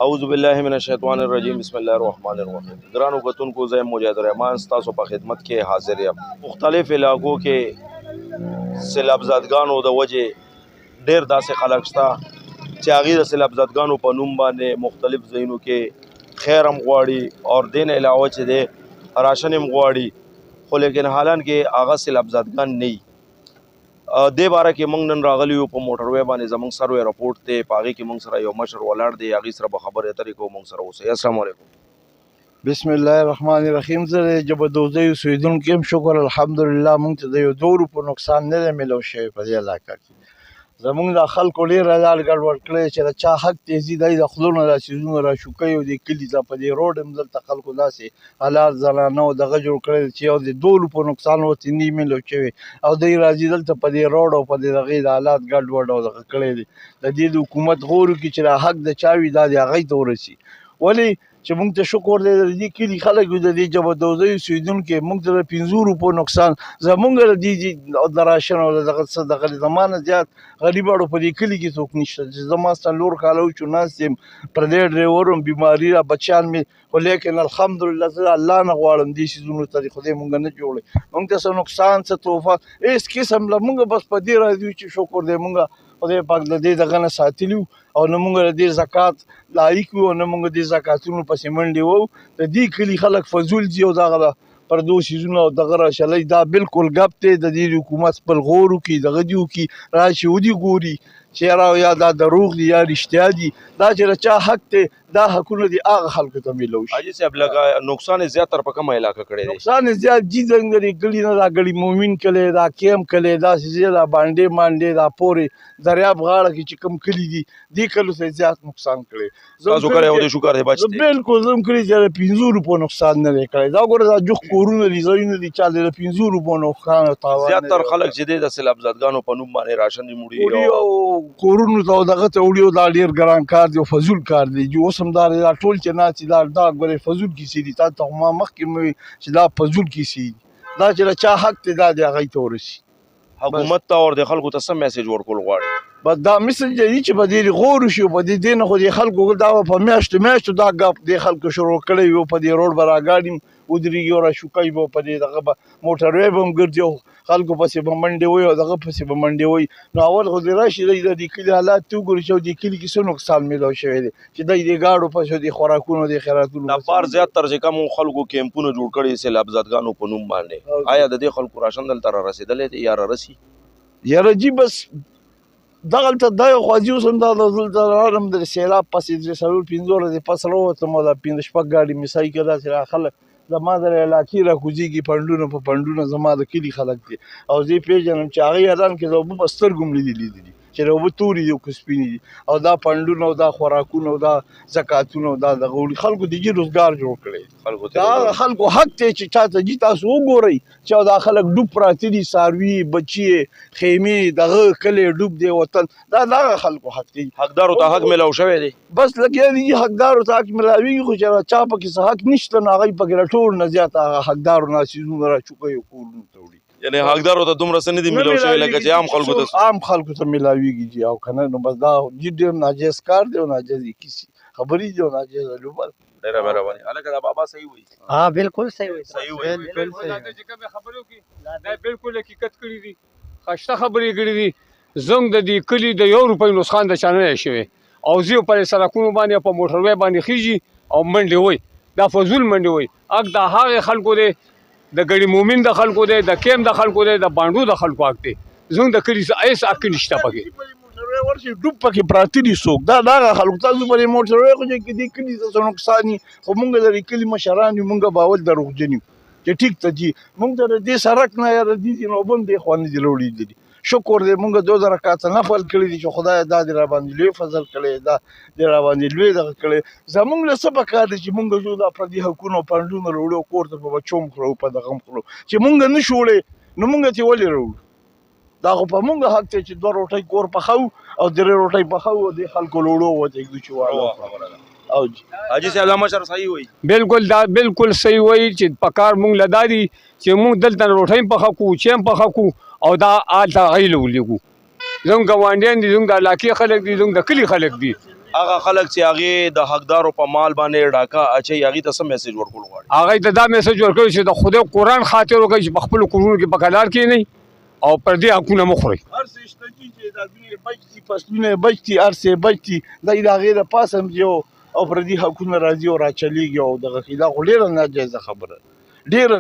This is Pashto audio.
اعوذ بالله من الشیطان الرجیم بسم الله الرحمن الرحیم ګرانو کتونکو زه مجاهد الرحمن ستاسو په خدمت کې حاضر یم مختلف علاقو کې سیلابزادګانو د وجې ډېر داسې خلک شته چې هغوی د سیلابزادګانو په نوم باندې مختلف ځایونو کې خیر هم غواړي او دین علاوه چې دی راشن هم غواړي خو لیکن حالان کې هغه سیلابزادګان نه وي دې باره کې موږ نن راغلي یو په موټروی باندې زموږ سروې رپورټ دی په هغې کې موږ سره یو مشر ولاړ دی هغې سره به خبرې اترې کوو موږ سره اوسئ السلام علیکم بسم الله الرحمن الرحیم زه د جبدوزۍ اوسېدونکی یم شکر الحمدلله موږ ته د یو 2 روپو نقصان نه دی میلاو شوی په دې علاقه کې زموږ د خلکو ډېر حلال ګډوډ کړی چې د چا حق تیزي دی د خولو نه دا څیزونه راشوکوي او د کلي ته په دې روډ هم دلته خلکو داسې حلال زنانه او دغه جوړ کړی چې یو د 2 روپو نقصان ورته نه میلاو شوی او دوی راځي دلته په دې روډ او په دې دغې د حالات ګډوډ او دغه کړی دی د دې د حکومت غور وکړي چې دا حق د چا وي دا د هغوی ته ورسي ولې چې موږ ته شکر دی د دې کلي خلک د دې جبدوزۍ اوسېدونکي موږ ته د 5 روپو نقصان زموږ د دې د راشن او دغه څه دغه زما نه زیات غریب اړو په دې کلي کې څوک نشته چې زما 4 کاله وچو ناست یم پردی ډریور یم بیماري را بچیان مې خو لیکن الحمدلله زه الله نه غواړم دې څیزونو ته د خدای موږ نه جوړوي موږ ته څه نقصان څه توفه هېڅ قسم له موږ بس په دې راضي یو چې شکر دی موږ خدای پاک د دې دغه نه ساتلي او نه موږ د دې زکات لایق وو او نه موږ د زکاتونو پسې منډې وو د دې کلي خلک فضول ځي او دغه پردو سیزونه او دغه راشلی دا بالکل ګپ دی د دې حکومت خپل غور وکړي دغه دې وکړي راشي ودې ګوري چې یاره یا دا دروغ دي یا رښتیا دي دا چې د چا حق دی دا حقونه دي هغه خلکو ته میلو شي حاجي صاحب لکه نقصان یې زیاتره په کومه علاقه کړی دی نقصان یې زیات جي زنګ د کلي نه دا ګړي مومن کلی دا کیم کلی داسې ځای دا بانډې مانډې دا پورې دریاب غاړه کې چې کوم کلي دي دې کلو ته زیات نقصان کړی تاسو کړی او د شکر دی بچ دی بالکل زه هم کړی چې د 5 روپو نقصان نه دی کړی دا ګوره دا جوخ کورونه دي ځایونه دي چا د 5 روپو نقصان او تاوان زیاتر خلک چې دی د سیلابزادګانو په نوم باندې راشن دي موړي او کورونو ته دغه ته وړي دا ډېر ګران کار دی او فضول کار دی چې اوس هم دا ټول چې ناست دا ګورې فضول کیسې دي تا ته ما مخکې مې چې دا فضول کیسې دي دا چې د چا حق دی دا د هغوی ته ورسي حکومت ته او د خلکو ته څه میسج ورکول غواړي بس دا میسج دی چې په دې غور وشي په دې نه خو د خلکو دا په میاشتو دا ګپ د خلکو شروع کړی وي په دې روډ به راګاډي ودرېږي او راشوکوي به په دې دغه به موټروی به هم ګرځي او خلکو پسې به منډې وي او دغه پسې به منډې وي نو اول خو دې راشي دی د دې کلي حالات ته وګوري چې دې کلي کې څه نقصان میلاو شوی دی چې دی د ګاډو پسې د خوراکونو د خیراتونو دا بار زیاتر چې کوم خلکو کیمپونه جوړ کړي سیلابزادګانو په نوم باندې آیا د دې خلکو راشن دلته را رسېدلی دی یا را رسي یاره جي بس دغلته دا یو خواځي اوس هم دا دلته راغلم د سیلاب پسې 3-4 ورځې پس راووتم او دا 5-6 ګاډي مې صحیح کړه داسې را خلک زما د علاقې راکوزېږي پنډونه په پنډونه زما د کلي خلک دي او زه یې پېژنم چې هغې اعلان کې د اوبه په سترګو هم لیدلي دي چې د اوبه تورې دي او که سپینې دي او دا پنډونه او دا خوراکونه او دا زکاتونه او دا دغه وړي خلکو د جي روزګار جوړ کړی دا هغه خلکو حق دی چې چاته جي تاسو وګورئ چې دا خلک ډوب پراته دي څاروي بچي خیمې دغه کلی ډوب دی وطن دا د هغه خلکو حق دی حقدارو ته حق میلاو شوی دی بس لګیا دي حقدارو ته حق میلاویږي خو چې چا پکې څه حق نشته نو هغوی پکې له ټول نه زیات هغه حقدارو نه څیزونه راچوکوي او کورونو ته وړي یعنی حقدارو ته دومره څه نه دي میلاو شوی لکه چې عام خلکو ته عام خلکو ته میلاویږي جي او که نه نو بس دا جي ډېر ناجایز کار دی او ناجایزې کیسې خبرې دي او ناجایزه لوبه ډېره مهرباني هلکه دا بابا صحیح وایي ها بالکل صحیح وایي صحیح وایي بالکل صحیح دا چې کومې خبرې وکړي دا بالکل حقیقت کړي دي ښایسته خبرې کړي دي زموږ د دې کلي د 1 روپۍ نسخان د چا نه دی شوی او زه په سړکونو باندې په موټروی باندې خیږي او منډې وایي دا فضول منډې وایي حق د هغې خلکو دی د ګړي مومن د خلکو دی د کیم د خلکو دی د بانډو د خلکو حق دی زموږ د کلي هېڅ حق نشته پکې موټروی ورشي ډوب پکې پراته دي څوک دا د هغه خلکو تاسو به د موټروی خو چې دې کلي ته څه نقصان وي خو مونږ د دې کلي مشران یو مونږ به اول دروغجن یو چې ټیک ته ځي مونږ ته د دې سړک نه یا د دې نو بم دې خوا نه دي راوړېدلي شکر دی مونږ 2 رکعته نفل کړي دي چې خدای دا دې راباندې لوی فضل کړی دا دې راباندې لوی دغه کړی زمونږ له څه پکار دی چې مونږ جو دا پردي حقونه او پنډونه راوړو کور ته په بچو هم خورو په دغه هم خورو چې مونږ نه شو وړی نو مونږ ته ولې راوړو دا خو په مونږ حق دی چې 2 روټۍ کور پخوو او 3 روټۍ پخوو او دې خلکو له وړو وتېږدو چې واړه او حاجي صاحب دا مشر صحیح وایي بالکل دا بالکل صحیح وایي چې پکار مونږ له دا دي چې مونږ دلته روټۍ هم پخه کړو چې هم پخه کړو او دا هلته هغوی له ولېږو زموږ ګاونډیان دي زموږ د علاقې خلک دي زموږ د کلي خلک دي هغه خلک چې هغې د حقدارو په مال باندې ډاکه اچوي هغې ته څه میسج ورکول غواړي؟ هغه ته دا میسج ورکوي چې د خدای قرآن خاطر وکړي چې په خپلو کورونو کې په کلار کښېنئ او پردي حقونه مه خورئ. هر څه شته دي چې جایدادونه یې بچ دي، فصلونه یې بچ دي، هر څه یې بچ دي، دا یې د هغې د پاسه هم ځي او پردي حقونه راځي او راچلېږي او دغه دا خو ډېره ناجایزه خبره ډېره